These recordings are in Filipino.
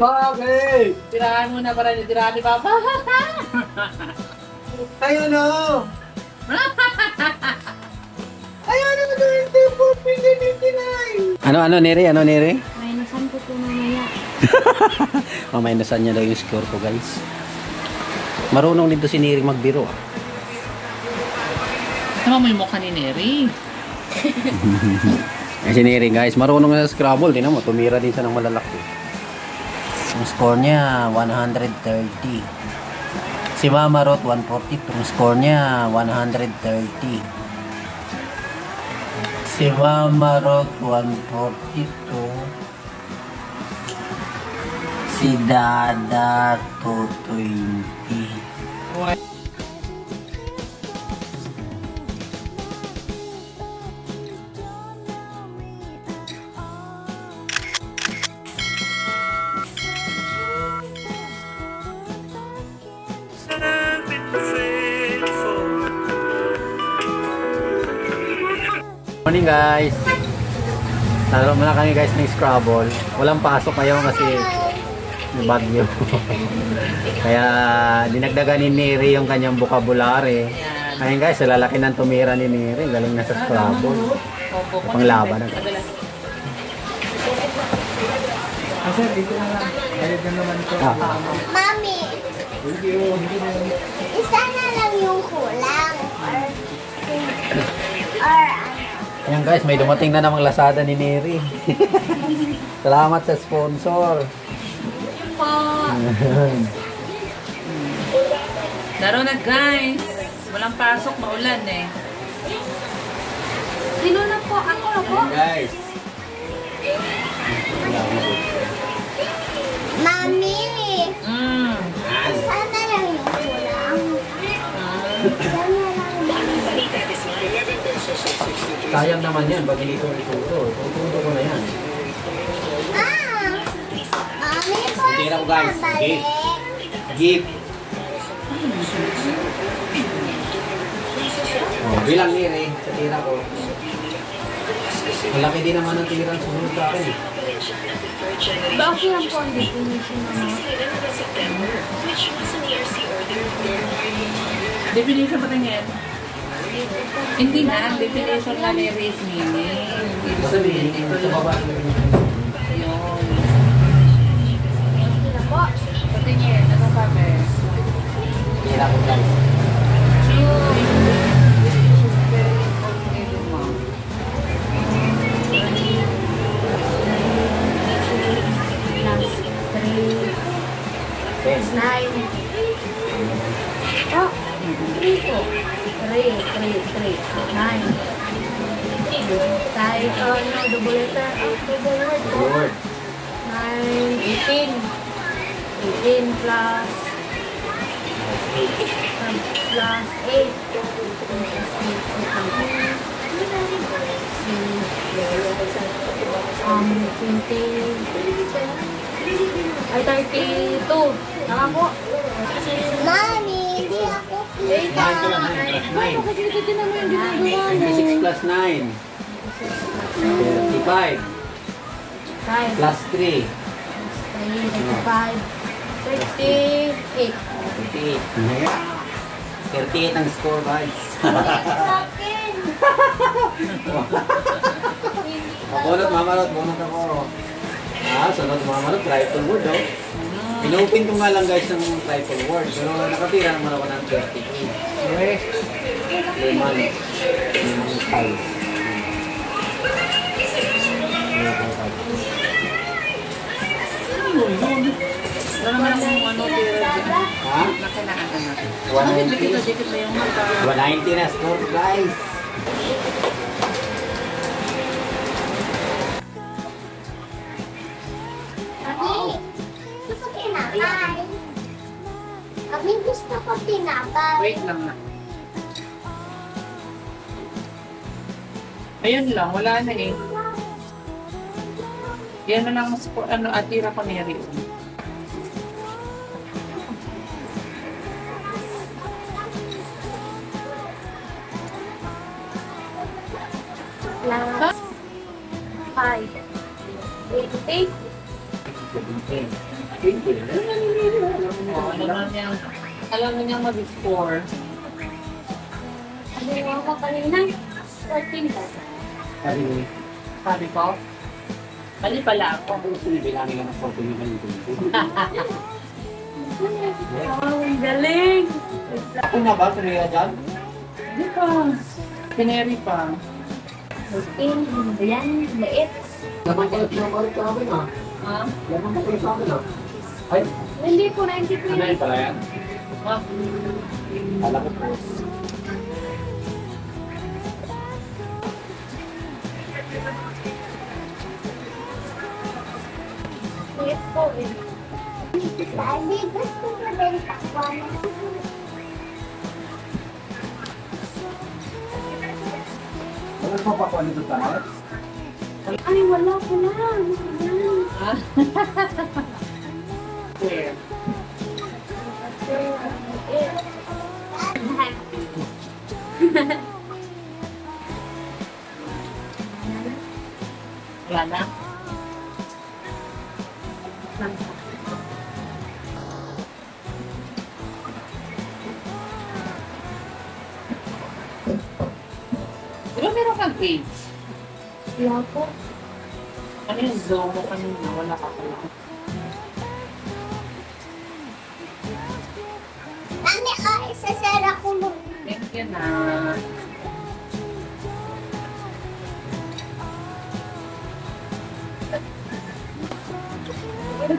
Bakit? Tirahan mo na para tirahan ni Papa. Ayun o! Ayun o! 24.99! Ano Neri? Ano Neri? Minusan ko po mamaya. Minusan niya daw yung score ko guys. Marunong dito si Neri magbiro ah. Tama mo yung mukha ni Neri. Si Neri guys, marunong na sa Scrabble. Tingnan mo, tumira din siya ng malalaki. Ang score niya 130. Si Mama Rot 142. Ang score niya 130. Si Mama Rot 142. Si Dada 220. Morning guys. Laro muna kami guys ng Scrabble. Walang pasok ngayon kasi may bagyo. Kaya dinagdagan ni Neri yung kanyang vocabulary. Ngayon guys, lalaki ng tumira ni Neri. Galing na sa Scrabble. Panglaban na. Kasi dito na lang. Ayun na naman ito. Mami! Isa na lang yung kulang. Ayan guys, may dumating na namang Lazada ni Neri. Salamat sa sponsor. Laro na guys. Walang pasok, maulan eh. Sino na po? Ako na po? Guys. Mami! Isa na lang yung kulang. Isa na lang. Sayang naman yan, pag hindi ko ituto. Tututo ko na yan. Mami po! Tira ko guys. Gift. Gift. Bilang Neri sa tira ko. Malaki din naman ang tira ang sumunod sa akin. Bakit lang po ang definition naman? Definition pa tingin? Hindi na, ang definition na Neri is meaning. Basta meaning, sa baba. Yun. Sino po? Patingin, ano sabi? Tira ko guys. Plus 9. Oh, 3 po. 3, 9. Kahit, no, double letter. Double word po. Word. 9, 18. 18 plus 8. Ay, 32. Tama po. Mami, hindi ako kita. 9 plus 9. 26 plus 9. 35. 5 Plus 3. 35. 38. 38 ang score guys. Bunot, mamarot, bunot ako. Sunod mamarot, triple word oh. Inopen ko nga lang guys ng triple word. Pero nakatira naman ako ng 38. Lemon. Lemon pies. Wala naman akong ano tira dyan. Ha? Nakinaan natin. 190. Dikit na yung mata. 190 na score guys. Gusto ko tinapay. Kami gusto ko tinapay. Wait lang na. Ayun lang, wala na eh. Yan na lang ano, atira ko ni Rio. Plus 5. 88. Alam mo niyang mag-score. Ano yung ako kanina? 14 ba? Sabi ko, mali pala ako. Sinibilangin lang ng 14 yung ganito. Oh, ang galing! Ako na ba? Tuloy dyan? Hindi pa. Pineri pa. 14, yan, mait. Laman ko lang sa akin ah. Ha? Laman ko lang sa akin ah. Ay, Hindi po, 92 ano yun pala yan? Ha? Alam ko po. Mait po eh. Daddy, gusto ko din takwan. Wala pa pa kung ano ito tayo? Ay, wala ko na. Ayan. Ha? Where? Wala na? Di ba meron kang age? Wala po. Ano yung zoom mo kanina? Wala ka pala. Nani, isasara ko mo. Thank you na.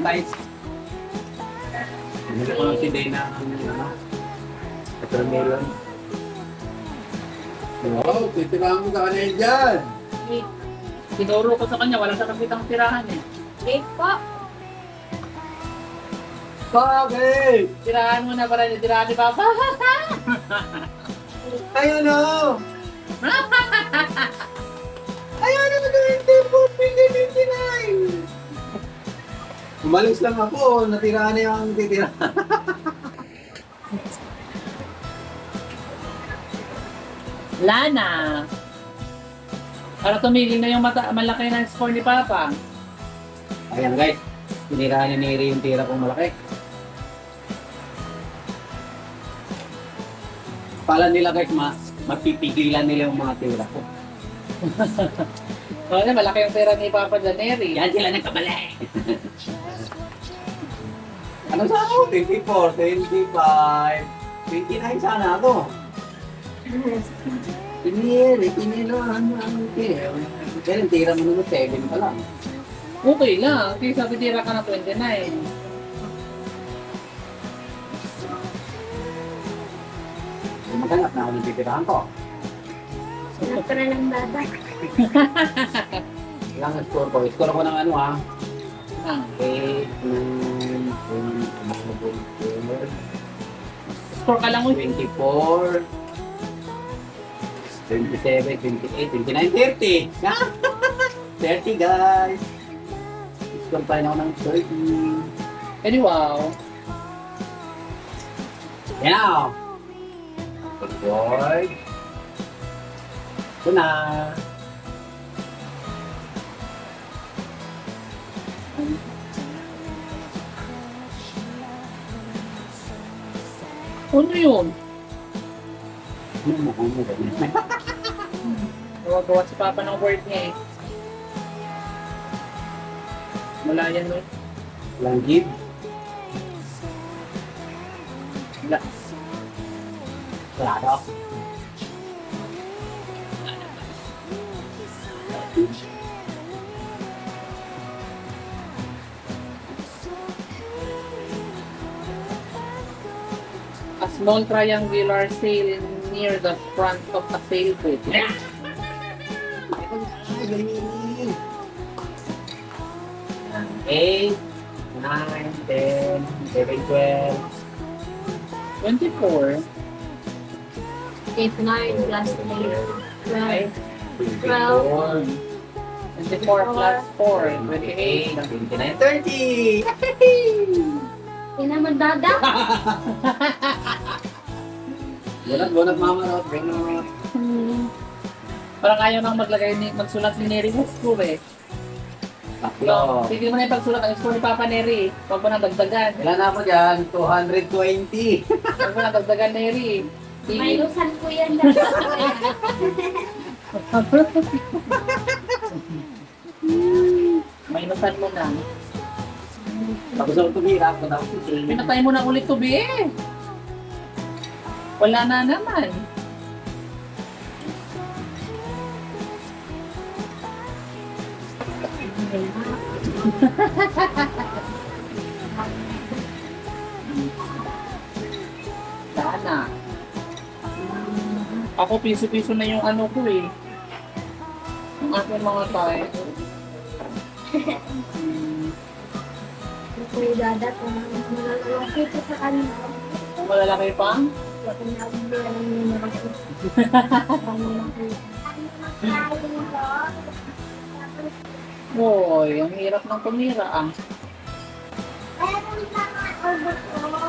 Nice. Hindi ko lang si Dana ng ano. Watermelon. Wow, titirahan mo sa kanya yun dyan. Tinuro ko sa kanya, wala sa kapitang tirahan eh. Wait po. Bakit? Tirahan mo na para tirahan ni Papa. Ayun o! Ayun o, 24, 29! Umalis lang ako, natirahan na yung titirahan. Lana. Para tumigil na yung malaki na score ni Papa. Ayan guys, tinirahan ni Neri yung tira kong malaki. Pala nila guys, mapipigilan nila yung mga tira ko. So, malaki yung pera ni Papa Janeri. Yan sila nagkabali. Ano sa ako? 24, 25, 29 sana ako. Tinilahan mo ang tira. Pero yung tira mo naman 7 pa lang. Okay lang. Kasi sabi tira ka ng 29. Maghanap na ako ng titirahan ko. Nakara ng baba. Ilang score ko? Score ko ng ano ah. Ah. 8, 9, 10, Score ka lang mo. 24, 27, 28, 29, 30. 30 guys. Score pa rin ako ng 30. Eh di wow. Yan na. Good. Ito na. Ano yun? Ano mo kung mo ganyan? Gawagawa si Papa ng word niya eh. Wala yan no? Langgit. Wala. Wala daw. A small triangular sail near the front of a sailboat. Yeah. 8, 9, 10, 11, 12. 24. 8, 9 plus 8. 12. 24, 24 plus 4. 28. 29, 30! Hindi na magdada. Bunot mama Rot, bunot. Parang ayaw nang magsulat ni Neri mo score eh. Tatlo. Pwede mo na yung pagsulat ang score ni Papa Neri. Huwag mo nang dagdagan. Ilan na ako dyan? 220. Huwag mo nang dagdagan, Neri. Minusan ko yan dalawa. Minusan mo na. Tapos ako tumira ako. Tapos Pinatay mo na ulit to, be. Wala na naman. Sana. Ako piso-piso na yung ano ko eh. Ang aking mga tayo. Kuya Dada, kung malalaki ko sa kanila. Malalaki pa? Wala na akong bilang yung malaki. Boy, ang hirap ng tumira ah. Meron pa nga ubos ko.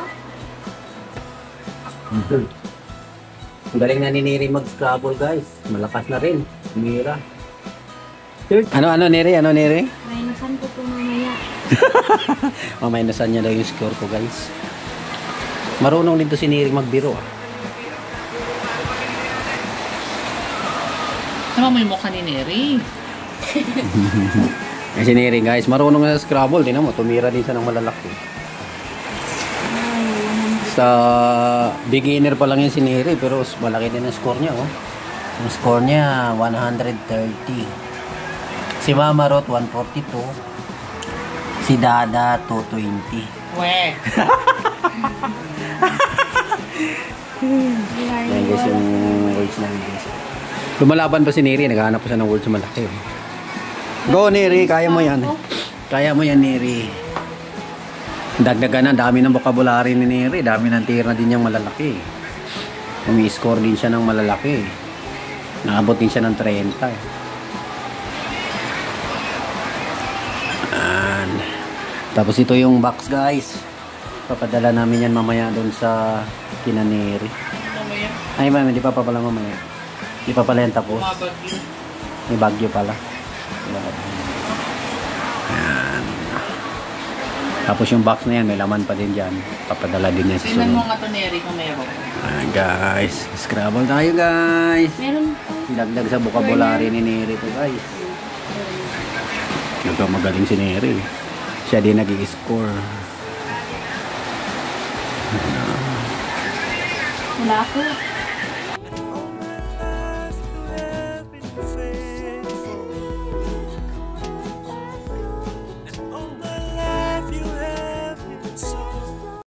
Ang galing na ni Neri mag-scrabble guys. Malakas na rin. Mira. Ano Neri? Ano Neri? Minusan ko po mamaya. Mamainasan niya daw yung score ko guys. Marunong din to si Neri magbiro ah. Sama mo yung mukha ni Neri. Ay si Neri guys, marunong na sa Scrabble. Tingnan mo, tumira din siya ng malalaki. Sa beginner pa lang yan si Neri, pero malaki din ang score niya oh. Ang score niya 130. Si Mama Rot 142. Si Dada 220. Weh. Yan guys yung words namin guys. Lumalaban pa si Neri, naghahanap pa siya ng words na malaki. Go Neri, kaya mo yan. Kaya mo yan Neri. Dagdagan na, dami ng vocabulary ni Neri. Dami ng tira din niyang malalaki. Umi-score din siya ng malalaki. Nakabot din siya ng 30. And, tapos ito yung box guys. Papadala namin yan mamaya doon sa kina Neri. Ay ma'am, hindi pa pala mamaya. Hindi pa pala yan tapos. Mabagyo. May bagyo pala. Yan. Tapos yung box na yan, may laman pa din dyan. Papadala din yan sa Tingnan mo sunod. nga to Neri kung meron. Ayan guys, Scrabble tayo guys. Meron pa. Dagdag sa vocabulary ni Neri to guys. Nagkamagaling si Neri. Siya din nag-i-score. Wala ako.